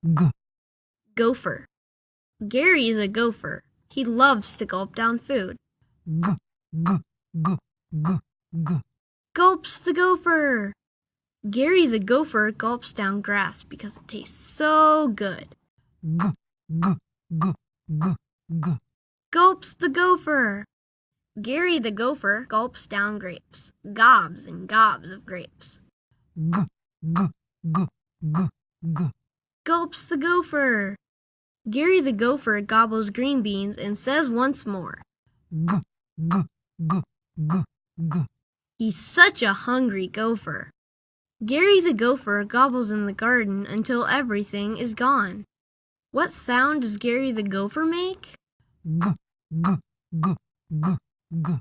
G, Gopher. Gary is a gopher. He loves to gulp down food. G, G, G, G, G. Gulps the gopher. Gary the gopher gulps down grass because it tastes so good. G, G, G, G, G. Gulps the gopher. Gary the gopher gulps down grapes. Gobs and gobs of grapes. G, G, G, G, G. Gulps the gopher. Gary the gopher gobbles green beans and says once more, G, G, G, G, G. he's such a hungry gopher. Gary the gopher gobbles in the garden until everything is gone. What sound does Gary the gopher make? G, G, G, G, G.